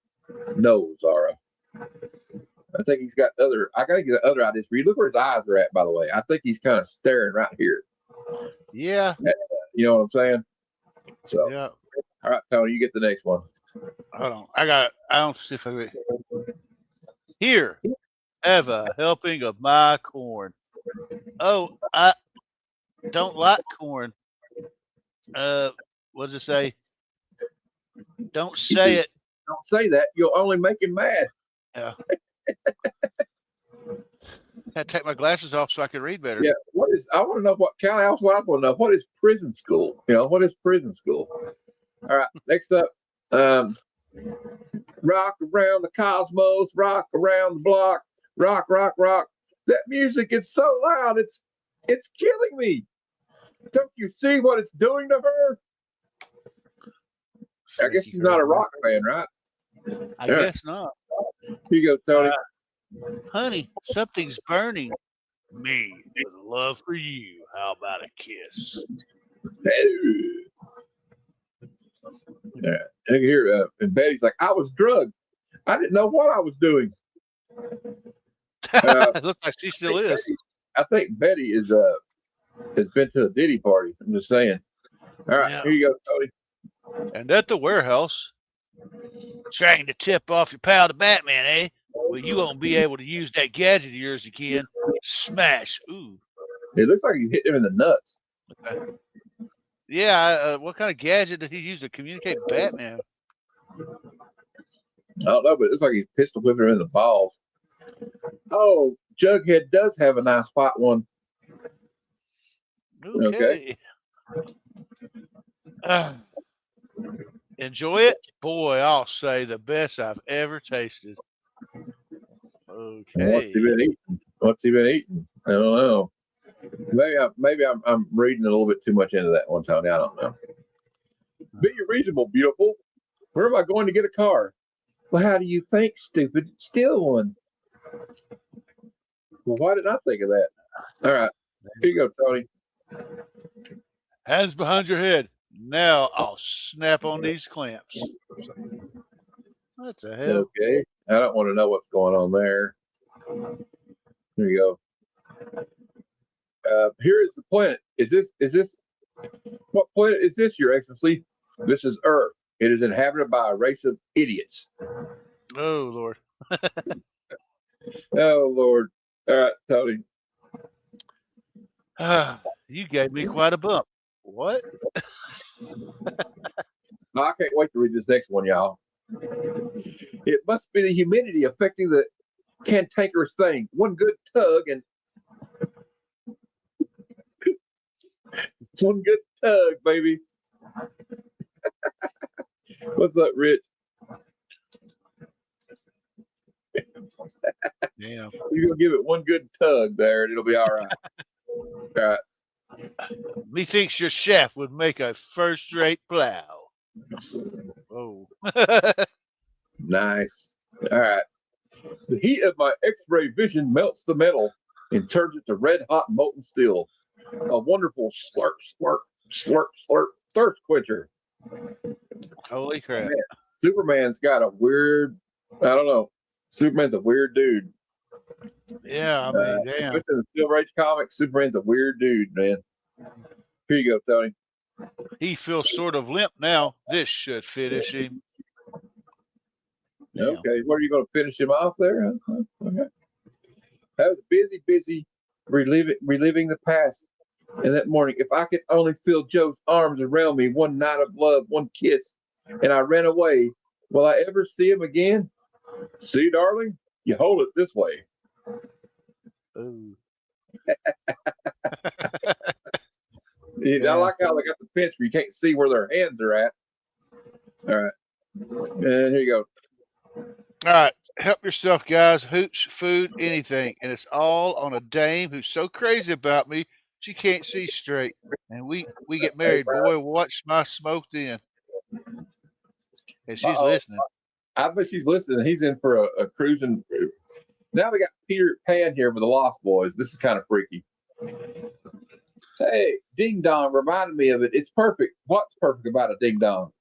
No, Zara. I think he's got other. I gotta get other ideas for you. Look where his eyes are at, by the way. I think he's kind of staring right here. Yeah. You know what I'm saying? So Yeah. All right, Tony, you get the next one. Hold on. I don't see if I here. Have a helping of my corn. Oh, I don't like corn. What does it say? Don't say it. Don't say that. You'll only make him mad. Yeah. I take my glasses off so I can read better. Yeah. I want to know what Callie. I want to know what is prison school. What is prison school? All right. Next up, rock around the cosmos, rock around the block, rock, rock, rock. That music is so loud. It's killing me. Don't you see what it's doing to her? I guess she's not a rock fan, right? I guess not. Here you go, Tony. Honey, something's burning me with love for you. How about a kiss? Yeah. Here, and Betty's like, I was drugged. I didn't know what I was doing. It looks like she still is. I think Betty has been to a Diddy party. I'm just saying. All right, Here you go, Tony. And at the warehouse, trying to tip off your pal to Batman, eh? Well, you won't be able to use that gadget of yours again. Smash. Ooh. It looks like he's hit him in the nuts. Yeah, what kind of gadget did he use to communicate with Batman? I don't know, but it looks like he's pistol whipping him in the balls. Oh, Jughead does have a nice hot one. Okay. Enjoy it? Boy, I'll say the best I've ever tasted. Okay. What's he been eating? I don't know. Maybe I'm reading a little bit too much into that one, Tony. I don't know. Be reasonable, beautiful. Where am I going to get a car? Well, how do you think, stupid? Steal one. Well, why didn't I think of that? All right. Here you go, Tony. Hands behind your head. Now I'll snap on these clamps. What the hell? Okay. I don't want to know what's going on there. Here you go. Here is the planet. Is this what planet is this, Your Excellency? This is Earth. It is inhabited by a race of idiots. Oh Lord. Oh Lord. All right, Tony. You gave me quite a bump. What? No, I can't wait to read this next one, y'all. It must be the humidity affecting the cantankerous thing. One good tug and one good tug, baby. What's up, Rich? Yeah. You're gonna give it one good tug there, and it'll be all right. All right. Methinks your shaft would make a first-rate plow. Oh. Nice. All right. The heat of my X-ray vision melts the metal and turns it to red-hot molten steel. A wonderful slurp, slurp, slurp, slurp thirst quencher. Holy crap. Man, Superman's got a weird, I don't know. Superman's a weird dude. Yeah, I mean, damn. In the Silver Age comics, Superman's a weird dude, man. Here you go, Tony. He feels sort of limp now. This should finish him. Damn. Okay, what are you going to finish him off there? Okay. I was busy reliving the past. And that morning, if I could only feel Joe's arms around me, one night of love, one kiss, and I ran away, will I ever see him again? See, darling, you hold it this way. Ooh. I like how they got the pinch where you can't see where their hands are at. All right. And here you go. All right. Help yourself, guys. Hooch, food, anything. And it's all on a dame who's so crazy about me, she can't see straight. And we get married. Boy, watch my smoke then. And she's listening. I bet she's listening. He's in for a cruising. Now we got Peter Pan here with the Lost Boys. This is kind of freaky. Hey, ding dong reminded me of it. It's perfect. What's perfect about a ding dong?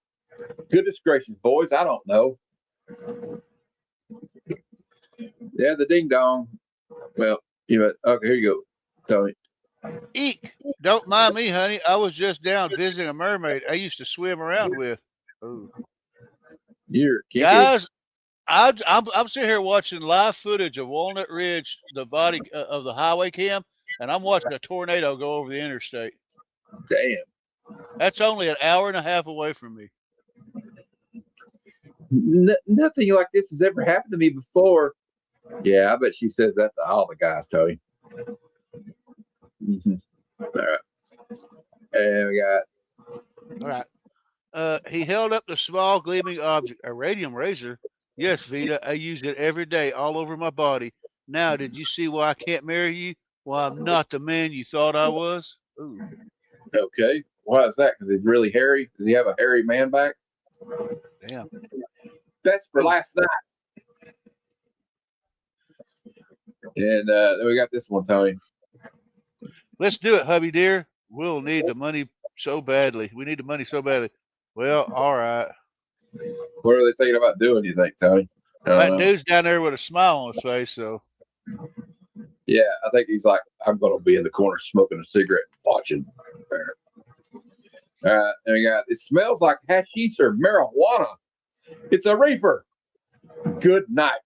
Goodness gracious, boys, I don't know. Yeah, the ding dong. Well, okay, here you go, Tony. Eek! Don't mind me, honey. I was just down visiting a mermaid I used to swim around with. Ooh. You're kinky. Guys, I'm sitting here watching live footage of Walnut Ridge, the body of the highway cam, and I'm watching a tornado go over the interstate. Damn. That's only an hour and a half away from me. Nothing like this has ever happened to me before. Yeah, I bet she says that to all the guys, Tony. Mm-hmm. All right. And we got. All right. He held up the small gleaming object, a radium razor. Yes, Vita, I use it every day all over my body. Now, did you see why I can't marry you? Why I'm not the man you thought I was? Ooh. Okay. Why is that? Because he's really hairy? Does he have a hairy man back? Damn. That's for last night. And then we got this one, Tony. Let's do it, hubby dear. We'll need the money so badly. We need the money so badly. Well, all right. What are they thinking about doing, you think, Tony? That dude's down there with a smile on his face, so. Yeah, I think he's like, I'm going to be in the corner smoking a cigarette watching. And we got, it smells like hashish or marijuana. It's a reefer. Good night.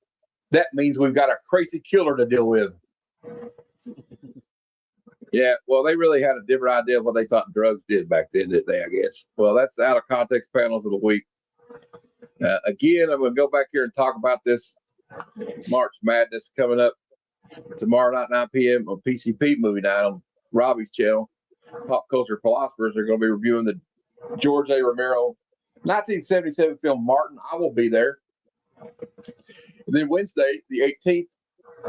That means we've got a crazy killer to deal with. Yeah, well, they really had a different idea of what they thought drugs did back then, didn't they, I guess? Well, that's the out of context panels of the week. Again, I'm going to go back here and talk about this March Madness coming up tomorrow night, 9 p.m. on PCP Movie Night on Robbie's channel. Pop Culture Philosophers are going to be reviewing the George A. Romero 1977 film Martin. I will be there. And then Wednesday, the 18th,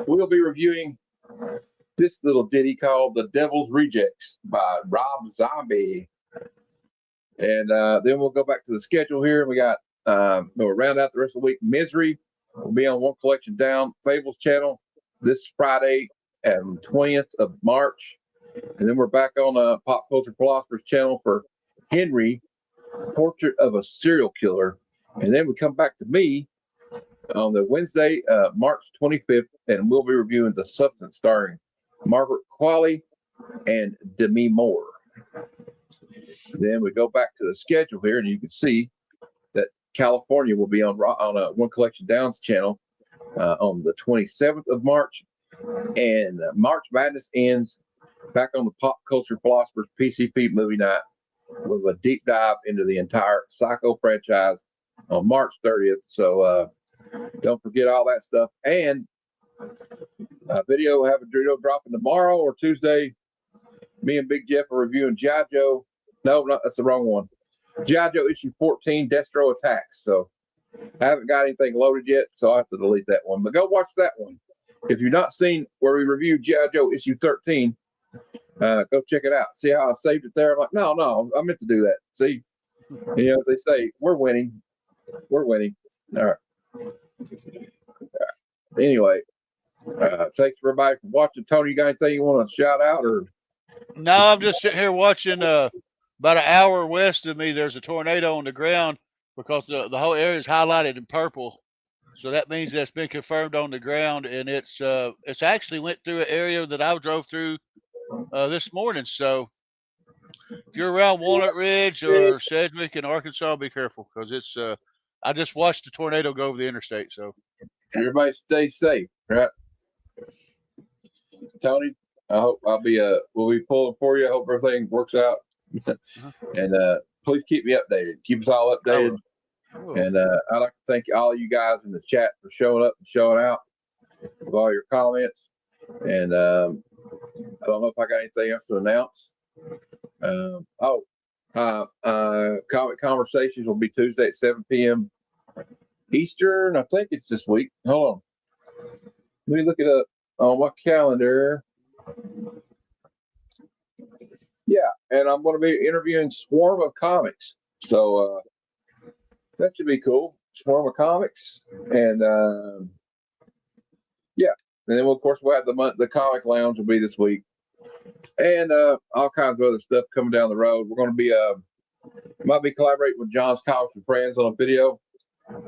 we'll be reviewing this little ditty called The Devil's Rejects by Rob Zombie. And then we'll go back to the schedule here. We got, we'll round out the rest of the week. Misery will be on One Collection Down, Fables channel this Friday and 20th of March. And then we're back on Pop Culture Philosophers channel for Henry, Portrait of a Serial Killer. And then we come back to me on the Wednesday, March 25th, and we'll be reviewing The Substance starring Margaret Qualley and Demi Moore. Then we go back to the schedule here, and you can see that California will be on One Collection Downs channel on the 27th of March, and March Madness ends back on the Pop Culture Philosophers PCP Movie Night with a deep dive into the entire Psycho franchise on March 30th. So don't forget all that stuff. And have a video dropping tomorrow or Tuesday. Me and Big Jeff are reviewing G.I. Joe. No, that's the wrong one. G.I. Joe issue 14, Destro Attacks. So I haven't got anything loaded yet, so I have to delete that one. But go watch that one. If you've not seen where we reviewed G.I. Joe issue 13, go check it out. See how I saved it there? I'm like, no, I meant to do that. See, as they say, we're winning. We're winning. All right. Anyway, thanks for everybody for watching. Tony, you got anything you want to shout out? Or no, I'm just sitting here watching. About an hour west of me, there's a tornado on the ground because the whole area is highlighted in purple. So that means that's been confirmed on the ground, and it's actually went through an area that I drove through this morning. So if you're around Walnut Ridge or Sedgwick in Arkansas, be careful because it's. I just watched the tornado go over the interstate. So everybody stay safe, right? Tony, I hope we'll be pulling for you. I hope everything works out. And please keep me updated. Keep us all updated. And I'd like to thank all you guys in the chat for showing up and showing out with all your comments. And I don't know if I got anything else to announce. Comic Conversations will be Tuesday at 7 p.m. Eastern. I think it's this week. Hold on. Let me look it up on my calendar. Yeah, and I'm going to be interviewing Swarm of Comics. So that should be cool. Swarm of Comics. And yeah. And then, of course, we'll have the Comic Lounge will be this week. And all kinds of other stuff coming down the road. We're going to be, might be collaborating with John's Comics and Friends on a video.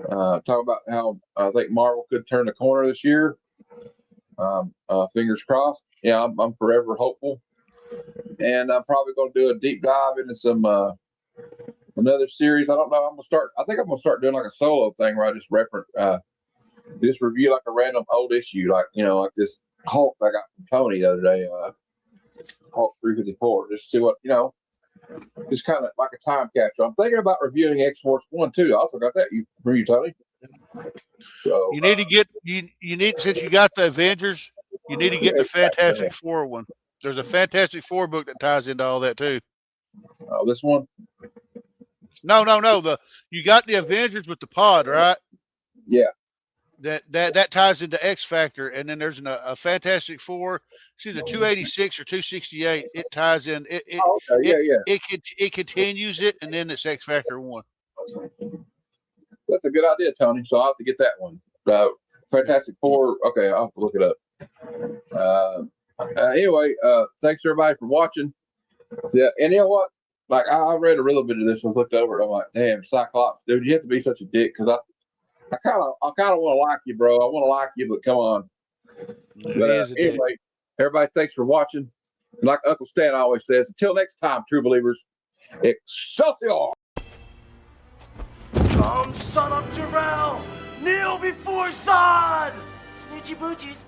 Talk about how I think Marvel could turn the corner this year. Fingers crossed. Yeah, I'm forever hopeful. And I'm probably going to do a deep dive into some another series. I don't know. I think I'm going to start doing like a solo thing where I just just review like a random old issue, like this Hulk I got from Tony the other day, Hulk 354. Just see what just kind of like a time capsule. I'm thinking about reviewing X-Force 1 too. I also got that from you, Tony. So you need to get you need, since you got the Avengers, you need to get the Fantastic Four one. There's a Fantastic Four book that ties into all that too. Oh, this one? No. You got the Avengers with the pod, right? Yeah. That ties into X Factor, and then there's a Fantastic Four. It's either 286 or 268. It ties in. It continues it, and then it's X Factor 1. That's a good idea, Tony. So I'll have to get that one. Fantastic Four. Okay, I'll have to look it up. Anyway, thanks everybody for watching. Yeah, and you know what? Like I read a little bit of this and looked over it. I'm like, damn, Cyclops, dude, you have to be such a dick because I kind of want to like you, bro. I want to like you, but come on. But anyway, everybody, thanks for watching. And like Uncle Stan always says, until next time, true believers, Excelsior! Come, son of Jarrell! Kneel before Zod! Snoochie boochies.